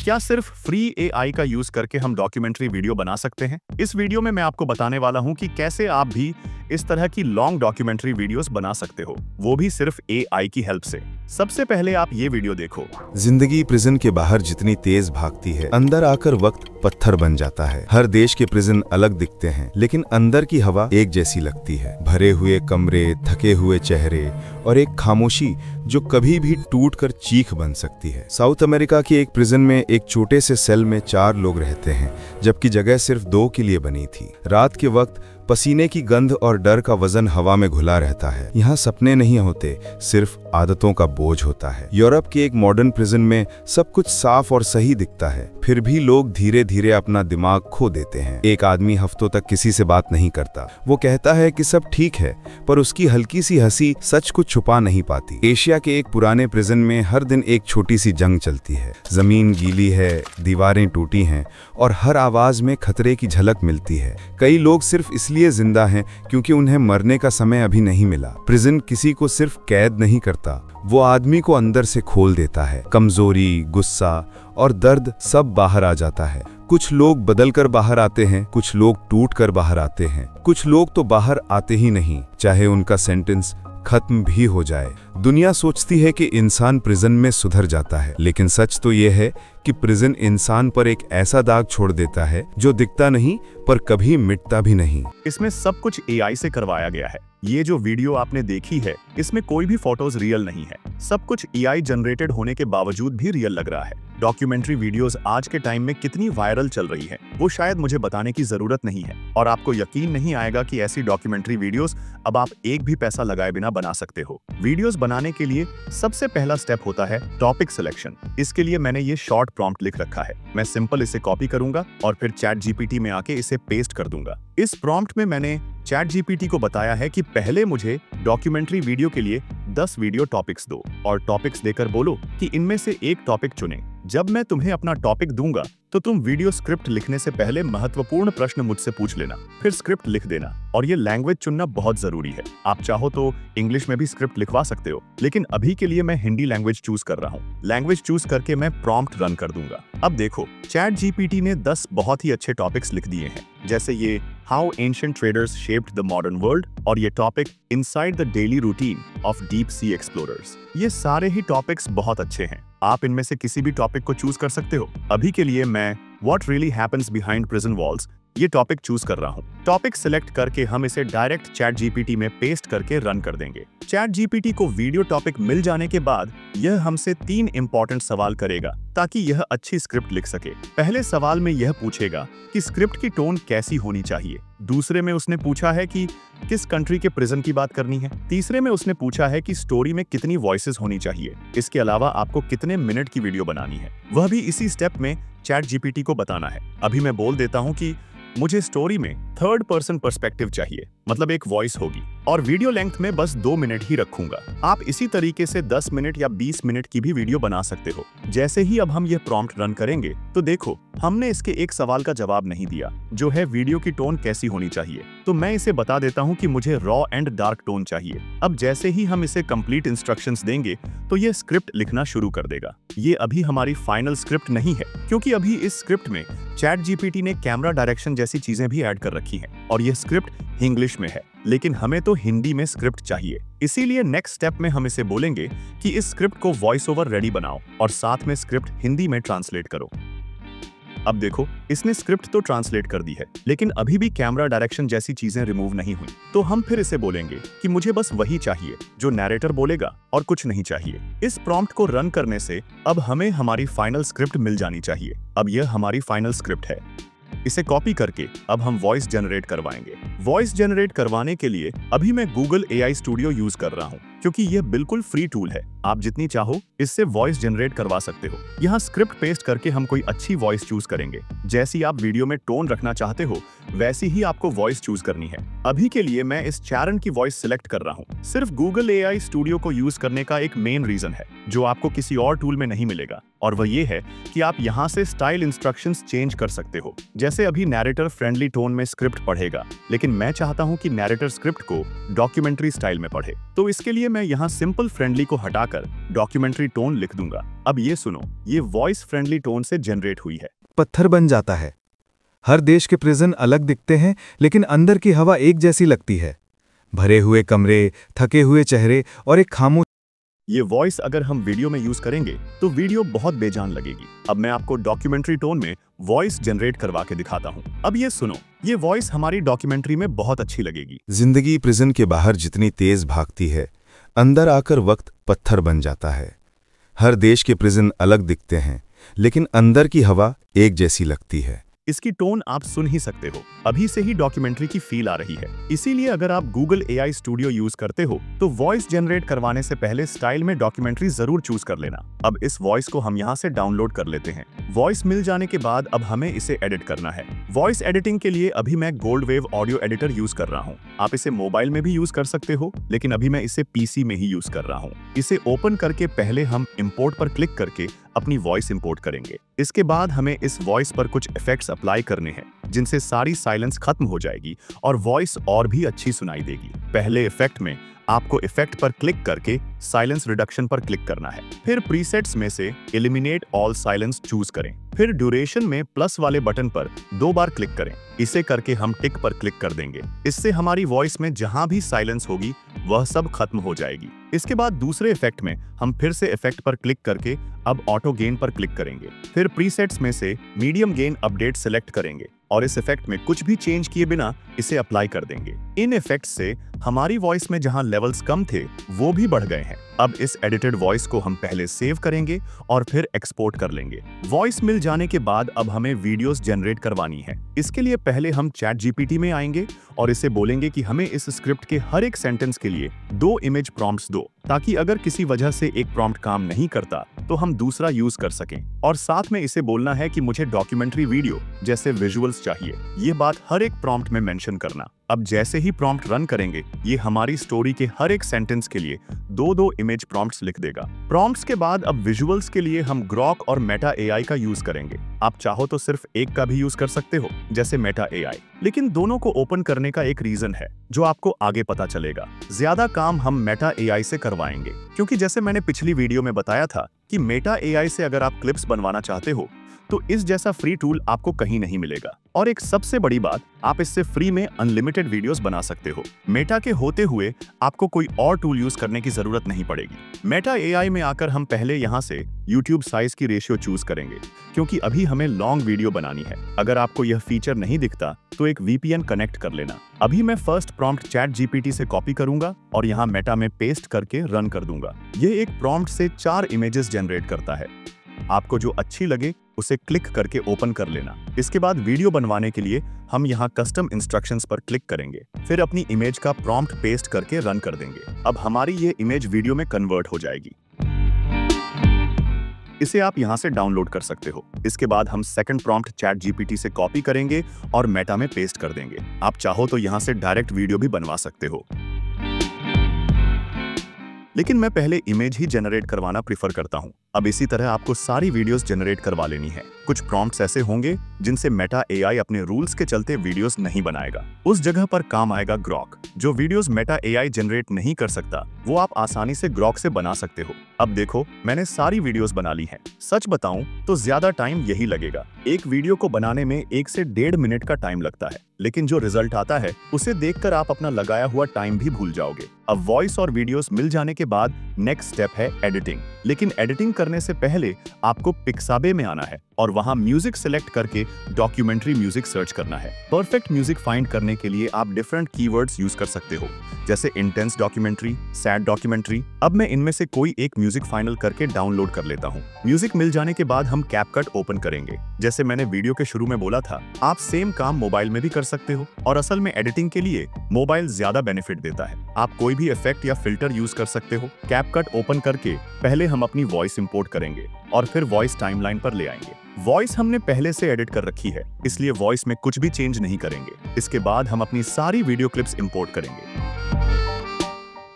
क्या सिर्फ free AI का यूज करके हम डॉक्यूमेंट्री वीडियो बना सकते हैं? इस वीडियो में मैं आपको बताने वाला हूं कि कैसे आप भी इस तरह की लॉन्ग डॉक्यूमेंट्री वीडियोस बना सकते हो, वो भी सिर्फ एआई की हेल्प से। सबसे पहले आप ये वीडियो देखो। जिंदगी प्रिजन के बाहर जितनी तेज भागती है, अंदर आकर वक्त पत्थर बन जाता है। हर देश के प्रिजन अलग दिखते हैं, लेकिन अंदर की हवा एक जैसी लगती है। भरे हुए कमरे, थके हुए चेहरे और एक खामोशी जो कभी भी टूटकर चीख बन सकती है। साउथ अमेरिका की एक प्रिजन में एक छोटे से सेल में 4 लोग रहते हैं, जबकि जगह सिर्फ 2 के लिए बनी थी। रात के वक्त पसीने की गंध और डर का वजन हवा में घुला रहता है। यहाँ सपने नहीं होते, सिर्फ आदतों का बोझ होता है। यूरोप के एक मॉडर्न प्रिजन में सब कुछ साफ और सही दिखता है, फिर भी लोग धीरे धीरे अपना दिमाग खो देते हैं। एक आदमी हफ्तों तक किसी से बात नहीं करता। वो कहता है कि सब ठीक है, पर उसकी हल्की सी हंसी सच को छुपा नहीं पाती। एशिया के एक पुराने प्रिजन में हर दिन एक छोटी सी जंग चलती है। जमीन गीली है, दीवारें टूटी हैं और हर आवाज में खतरे की झलक मिलती है। कई लोग सिर्फ इसलिए जिंदा हैं क्योंकि उन्हें मरने का समय अभी नहीं मिला। प्रिजन किसी को सिर्फ कैद नहीं करता, वो आदमी को अंदर से खोल देता है। कमजोरी, गुस्सा और दर्द सब बाहर आ जाता है। कुछ लोग बदल कर बाहर आते हैं, कुछ लोग टूट कर बाहर आते हैं, कुछ लोग तो बाहर आते ही नहीं, चाहे उनका सेंटेंस खत्म भी हो जाए। दुनिया सोचती है कि इंसान प्रिजन में सुधर जाता है, लेकिन सच तो यह है कि प्रिजन इंसान पर एक ऐसा दाग छोड़ देता है जो दिखता नहीं पर कभी मिटता भी नहीं। इसमें सब कुछ एआई से करवाया गया है। ये जो वीडियो आपने देखी है, इसमें कोई भी फोटोज रियल नहीं है। सब कुछ एआई जनरेटेड होने के बावजूद भी रियल लग रहा है। डॉक्यूमेंट्री वीडियोस आज के टाइम में कितनी वायरल चल रही है, वो शायद मुझे बताने की जरूरत नहीं है, और आपको यकीन नहीं आएगा कि ऐसी डॉक्यूमेंट्री वीडियोस अब आप एक भी पैसा लगाए बिना बना सकते हो। वीडियोस बनाने के लिए सबसे पहला स्टेप होता है टॉपिक सिलेक्शन। इसके लिए मैंने ये शॉर्ट प्रॉम्प्ट लिख रखा है। मैं सिंपल इसे कॉपी करूंगा और फिर चैट जीपीटी में आके इसे पेस्ट कर दूंगा। इस प्रॉम्प्ट में मैंने चैट जीपीटी को बताया है कि पहले मुझे डॉक्यूमेंट्री वीडियो के लिए 10 वीडियो टॉपिक्स दो और टॉपिक्स देकर बोलो कि इनमें से एक टॉपिक चुने। जब मैं तुम्हें अपना टॉपिक दूंगा तो तुम वीडियो स्क्रिप्ट लिखने से पहले महत्वपूर्ण प्रश्न मुझसे पूछ लेना, फिर स्क्रिप्ट लिख देना। और ये लैंग्वेज चुनना बहुत जरूरी है। आप चाहो तो इंग्लिश में भी स्क्रिप्ट लिखवा सकते हो, लेकिन अभी के लिए मैं हिंदी लैंग्वेज चूज कर रहा हूँ। लैंग्वेज चूज करके मैं प्रॉम्प्ट रन कर दूंगा। अब देखो, चैट जीपीटी ने 10 बहुत ही अच्छे टॉपिक्स लिख दिए हैं, जैसे ये how ancient traders shaped the modern world और ये topic inside the daily routine of deep sea explorers. ये सारे ही टॉपिक्स बहुत अच्छे हैं। आप इनमें से किसी भी टॉपिक को चूज कर सकते हो। अभी के लिए मैं what really happens behind prison walls ये टॉपिक चूज कर रहा हूँ। टॉपिक सिलेक्ट करके हम इसे डायरेक्ट चैट जीपीटी में पेस्ट करके रन कर देंगे। चैट जीपीटी को वीडियो टॉपिक मिल जाने के बाद यह हमसे 3 इंपॉर्टेंट सवाल करेगा ताकि यह अच्छी स्क्रिप्ट लिख सके। पहले सवाल में यह पूछेगा कि स्क्रिप्ट की टोन कैसी होनी चाहिए। दूसरे में उसने पूछा है कि किस कंट्री के प्रिजन की बात करनी है। तीसरे में उसने पूछा है कि स्टोरी में कितनी वॉइसेस होनी चाहिए। इसके अलावा आपको कितने मिनट की वीडियो बनानी है, वह भी इसी स्टेप में चैट जीपीटी को बताना है। अभी मैं बोल देता हूँ कि मुझे स्टोरी में 3rd पर्सन पर्सपेक्टिव चाहिए, मतलब एक वॉइस होगी, और वीडियो लेंथ में बस 2 मिनट ही रखूंगा। आप इसी तरीके से 10 मिनट या 20 मिनट की भी वीडियो बना सकते हो। जैसे ही अब हम ये प्रॉम्प्ट रन करेंगे तो देखो, हमने इसके एक सवाल का जवाब नहीं दिया, जो है वीडियो की टोन कैसी होनी चाहिए। तो मैं इसे बता देता हूँ कि मुझे रॉ एंड डार्क टोन चाहिए। अब जैसे ही हम इसे कंप्लीट इंस्ट्रक्शंस देंगे तो ये स्क्रिप्ट लिखना शुरू कर देगा। ये अभी हमारी फाइनल स्क्रिप्ट नहीं है, क्योंकि अभी इस स्क्रिप्ट में चैट जीपीटी ने कैमरा डायरेक्शन जैसी चीजें भी ऐड कर रखी हैं, और ये स्क्रिप्ट इंग्लिश में है, लेकिन हमें तो हिंदी में स्क्रिप्ट चाहिए। इसीलिए नेक्स्ट स्टेप में हम इसे बोलेंगे कि इस स्क्रिप्ट को वॉइस ओवर रेडी बनाओ और साथ में स्क्रिप्ट हिंदी में ट्रांसलेट करो। अब देखो, इसने स्क्रिप्ट तो ट्रांसलेट कर दी है, लेकिन अभी भी कैमरा डायरेक्शन जैसी चीजें रिमूव नहीं हुई। तो हम फिर इसे बोलेंगे कि मुझे बस वही चाहिए जो नैरेटर बोलेगा और कुछ नहीं चाहिए। इस प्रॉम्प्ट को रन करने से अब हमें हमारी फाइनल स्क्रिप्ट मिल जानी चाहिए। अब यह हमारी फाइनल स्क्रिप्ट है। इसे कॉपी करके अब हम वॉइस जनरेट करवाएंगे। वॉइस जनरेट करवाने के लिए अभी मैं गूगल एआई स्टूडियो यूज कर रहा हूँ, क्योंकि यह बिल्कुल फ्री टूल है। आप जितनी चाहो इससे वॉइस जनरेट करवा सकते हो। यहाँ स्क्रिप्ट पेस्ट करके हम कोई अच्छी वॉइस चूज करेंगे। जैसी आप वीडियो में टोन रखना चाहते हो वैसी ही आपको वॉइस चूज करनी है। अभी के लिए मैं इस चैरन की वॉइस सिलेक्ट कर रहा हूँ। सिर्फ गूगल AI स्टूडियो को यूज करने का एक मेन रीजन है जो आपको किसी और टूल में नहीं मिलेगा, और वह ये है कि आप यहाँ से स्टाइल इंस्ट्रक्शंस चेंज कर सकते हो। जैसे अभी नैरेटर फ्रेंडली टोन में स्क्रिप्ट पढ़ेगा, लेकिन मैं चाहता हूँ कि नैरेटर स्क्रिप्ट को डॉक्यूमेंट्री स्टाइल में पढ़े, तो इसके लिए मैं यहाँ सिंपल फ्रेंडली को हटाकर डॉक्यूमेंट्री टोन लिख दूंगा। अब ये सुनो, ये वॉइस फ्रेंडली टोन से जनरेट हुई है। पत्थर बन जाता है। हर देश के प्रिजन अलग दिखते हैं, लेकिन अंदर की हवा एक जैसी लगती है। भरे हुए कमरे, थके हुए चेहरे और एक खामोश। ये वॉइस अगर हम वीडियो में यूज करेंगे तो वीडियो बहुत बेजान लगेगी। अब मैं आपको डॉक्यूमेंट्री टोन में वॉइस जनरेट करवा के दिखाता हूँ। अब ये सुनो, ये वॉइस हमारी डॉक्यूमेंट्री में बहुत अच्छी लगेगी। जिंदगी प्रिजन के बाहर जितनी तेज भागती है, अंदर आकर वक्त पत्थर बन जाता है। हर देश के प्रिजन अलग दिखते हैं, लेकिन अंदर की हवा एक जैसी लगती है। इसकी टोन आप सुन ही सकते हो, अभी से ही डॉक्यूमेंट्री की फील आ रही है। इसीलिए अगर आप गूगल AI स्टूडियो यूज करते हो तो वॉइस जनरेट करवाने से पहले स्टाइल में डॉक्यूमेंट्री जरूर चूज कर लेना। अब इस वॉइस को हम यहाँ से डाउनलोड कर लेते हैं। वॉइस मिल जाने के बाद अब हमें इसे एडिट करना है। वॉइस एडिटिंग के लिए अभी मैं gold wave audio editor use कर रहा हूँ। आप इसे मोबाइल में भी यूज कर सकते हो, लेकिन अभी मैं इसे PC में ही यूज कर रहा हूँ। इसे ओपन करके पहले हम इंपोर्ट पर क्लिक करके अपनी वॉइस इंपोर्ट करेंगे। इसके बाद हमें इस वॉइस पर कुछ इफेक्ट्स अप्लाई करने हैं, जिनसे सारी साइलेंस खत्म हो जाएगी और वॉइस और भी अच्छी सुनाई देगी। पहले इफेक्ट में आपको इफेक्ट पर क्लिक करके साइलेंस रिडक्शन पर क्लिक करना है। फिर प्रीसेट्स में से एलिमिनेट ऑल साइलेंस चूज करें। फिर ड्यूरेशन में प्लस वाले बटन पर 2 बार क्लिक करें। इसे करके हम टिक पर क्लिक कर देंगे। इससे हमारी वॉइस में जहां भी साइलेंस होगी वह सब खत्म हो जाएगी। इसके बाद दूसरे इफेक्ट में हम फिर से इफेक्ट पर क्लिक करके अब ऑटो गेन पर क्लिक करेंगे। फिर प्रीसेट्स में से मीडियम गेन अपडेट सिलेक्ट करेंगे और इस इफेक्ट में कुछ भी चेंज किए बिना इसे अप्लाई कर देंगे। इन इफेक्ट्स से हमारी वॉइस में जहां लेवल्स कम थे वो भी बढ़ गए हैं। अब इस एडिटेड वॉइस को हम पहले सेव करेंगे और फिर एक्सपोर्ट कर लेंगे। वॉइस मिल जाने के बाद अब हमें वीडियोस जनरेट करवानी है। इसके लिए पहले हम चैट GPT में आएंगे और इसे बोलेंगे कि हमें इस स्क्रिप्ट के हर एक सेंटेंस के लिए 2 इमेज प्रॉम्प्ट्स दो, ताकि अगर किसी वजह से एक प्रॉम्प्ट काम नहीं करता तो हम दूसरा यूज कर सकें। और साथ में इसे बोलना है कि मुझे डॉक्यूमेंट्री वीडियो जैसे विजुअल्स चाहिए। ये बात हर एक प्रॉम्प्ट में मेंशन करना। अब जैसे ही प्रॉम्प्ट रन करेंगे, ये हमारी स्टोरी के हर एक सेंटेंस के लिए 2-2 इमेज प्रॉम्प्ट्स लिख देगा। प्रॉम्प्ट्स के बाद अब विजुअल्स के लिए हम ग्रॉक और मेटा AI का यूज करेंगे। आप चाहो तो सिर्फ एक का भी यूज कर सकते हो, जैसे मेटा AI, लेकिन दोनों को ओपन करने का एक रीजन है जो आपको आगे पता चलेगा। ज्यादा काम हम मेटा AI से करवाएंगे, क्योंकि जैसे मैंने पिछली वीडियो में बताया था कि मेटा AI से अगर आप क्लिप्स बनवाना चाहते हो तो इस जैसा फ्री टूल आपको कहीं नहीं मिलेगा। और एक सबसे बड़ी बात, आप इससे फ्री में अनलिमिटेड वीडियोस बना सकते हो। मेटा के होते हुए आपको कोई और टूल यूज करने की जरूरत नहीं पड़ेगी। मेटा AI में आकर हम पहले यहाँ से YouTube साइज की रेशियो चूज करेंगे, क्योंकि अभी हमें लॉन्ग वीडियो बनानी है। अगर आपको यह फीचर नहीं दिखता तो एक VPN कनेक्ट कर लेना। अभी मैं फर्स्ट प्रॉम्प्ट चैट GPT से कॉपी करूंगा और यहाँ मेटा में पेस्ट करके रन कर दूंगा। ये एक प्रॉम्प्ट से 4 इमेजेस जनरेट करता है। आपको जो अच्छी लगे उसे क्लिक करके ओपन कर लेना। इसके बाद वीडियो बनवाने के लिए हम यहाँ कस्टम इंस्ट्रक्शंस पर क्लिक करेंगे। फिर अपनी इमेज का प्रॉम्प्ट पेस्ट करके रन कर देंगे। अब हमारी ये इमेज वीडियो में कन्वर्ट हो जाएगी। इसे आप यहाँ से डाउनलोड कर सकते हो। इसके बाद हम सेकंड प्रॉम्प्ट चैट GPT से कॉपी करेंगे और मेटा में पेस्ट कर देंगे। आप चाहो तो यहाँ से डायरेक्ट वीडियो भी बनवा सकते हो, लेकिन मैं पहले इमेज ही जनरेट करवाना प्रीफर करता हूं। अब इसी तरह आपको सारी वीडियोस जनरेट करवा लेनी है। कुछ प्रॉम्प्ट्स ऐसे होंगे जिनसे मेटा AI अपने रूल्स के चलते वीडियोस नहीं बनाएगा। उस जगह पर काम आएगा ग्रॉक। जो वीडियोस मेटा AI जनरेट नहीं कर सकता वो आप आसानी से ग्रॉक से बना सकते हो। अब देखो, मैंने सारी वीडियोस बना ली हैं। सच बताऊं तो ज्यादा टाइम यही लगेगा। एक वीडियो को बनाने में 1 से 1.5 मिनट का टाइम लगता है, लेकिन जो रिजल्ट आता है उसे देखकर आप अपना लगाया हुआ टाइम भी भूल जाओगे। अब वॉइस और वीडियोस मिल जाने के बाद नेक्स्ट स्टेप है एडिटिंग। लेकिन एडिटिंग करने से पहले आपको पिक्साबे में आना है और वहां म्यूजिक सिलेक्ट करके डॉक्यूमेंट्री म्यूजिक सर्च करना है। परफेक्ट म्यूजिक फाइंड करने के लिए आप डिफरेंट कीवर्ड्स यूज कर सकते हो, जैसे इंटेंस डॉक्यूमेंट्री, सैड डॉक्यूमेंट्री। अब मैं इनमें से कोई एक म्यूजिक फाइनल करके डाउनलोड कर लेता हूँ। म्यूजिक मिल जाने के बाद हम कैपकट ओपन करेंगे। जैसे मैंने वीडियो के शुरू में बोला था, आप सेम काम मोबाइल में भी कर सकते हो, और असल में एडिटिंग के लिए मोबाइल ज्यादा बेनिफिट देता है। आप कोई भी इफेक्ट या फिल्टर यूज कर सकते हो। कैपकट ओपन करके पहले हम अपनी वॉइस इंपोर्ट करेंगे और फिर वॉइस टाइमलाइन पर ले आएंगे। वॉइस हमने पहले से एडिट कर रखी है, इसलिए वॉइस में कुछ भी चेंज नहीं करेंगे। इसके बाद हम अपनी सारी वीडियो क्लिप्स इंपोर्ट करेंगे।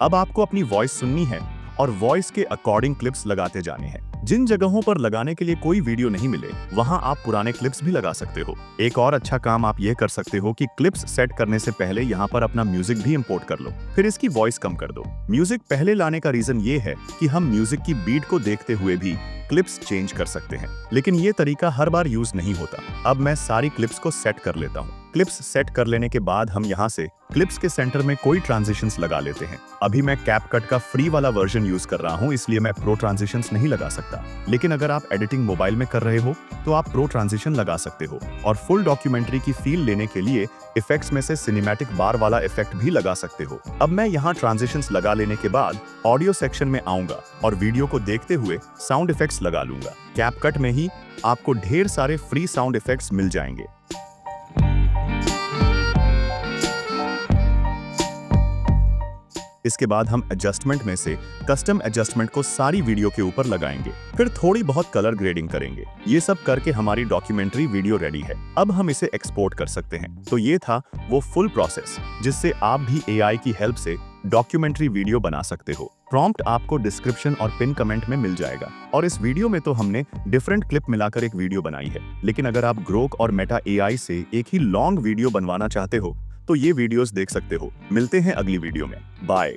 अब आपको अपनी वॉइस सुननी है और वॉइस के अकॉर्डिंग क्लिप्स लगाते जाने हैं। जिन जगहों पर लगाने के लिए कोई वीडियो नहीं मिले, वहां आप पुराने क्लिप्स भी लगा सकते हो। एक और अच्छा काम आप ये कर सकते हो कि क्लिप्स सेट करने से पहले यहाँ पर अपना म्यूजिक भी इंपोर्ट कर लो, फिर इसकी वॉइस कम कर दो। म्यूजिक पहले लाने का रीजन ये है कि हम म्यूजिक की बीट को देखते हुए भी क्लिप्स चेंज कर सकते हैं, लेकिन ये तरीका हर बार यूज नहीं होता। अब मैं सारी क्लिप्स को सेट कर लेता हूँ। क्लिप्स सेट कर लेने के बाद हम यहाँ से क्लिप्स के सेंटर में कोई ट्रांजिशंस लगा लेते हैं। अभी मैं कैपकट का फ्री वाला वर्जन यूज कर रहा हूँ, इसलिए मैं प्रो ट्रांजिशंस नहीं लगा सकता, लेकिन अगर आप एडिटिंग मोबाइल में कर रहे हो तो आप प्रो ट्रांजिशन लगा सकते हो और फुल डॉक्यूमेंट्री की फील लेने के लिए इफेक्ट्स में से सिनेमैटिक बार वाला इफेक्ट भी लगा सकते हो। अब मैं यहाँ ट्रांजिशंस लगा लेने के बाद ऑडियो सेक्शन में आऊंगा और वीडियो को देखते हुए साउंड इफेक्ट्स लगा लूंगा। कैपकट में ही आपको ढेर सारे फ्री साउंड इफेक्ट्स मिल जाएंगे। इसके बाद हम एडजस्टमेंट में से कस्टम एडजस्टमेंट को सारी वीडियो के ऊपर लगाएंगे, फिर थोड़ी बहुत कलर ग्रेडिंग करेंगे। ये सब करके हमारी डॉक्यूमेंट्री वीडियो रेडी है। अब हम इसे एक्सपोर्ट कर सकते हैं। तो ये था वो फुल प्रोसेस जिससे आप भी एआई की हेल्प से डॉक्यूमेंट्री वीडियो बना सकते हो। प्रॉम्प्ट आपको डिस्क्रिप्शन और पिन कमेंट में मिल जाएगा। और इस वीडियो में तो हमने डिफरेंट क्लिप मिलाकर एक वीडियो बनाई है, लेकिन अगर आप ग्रोक और मेटा एआई से एक ही लॉन्ग वीडियो बनवाना चाहते हो तो ये वीडियोस देख सकते हो। मिलते हैं अगली वीडियो में। बाय।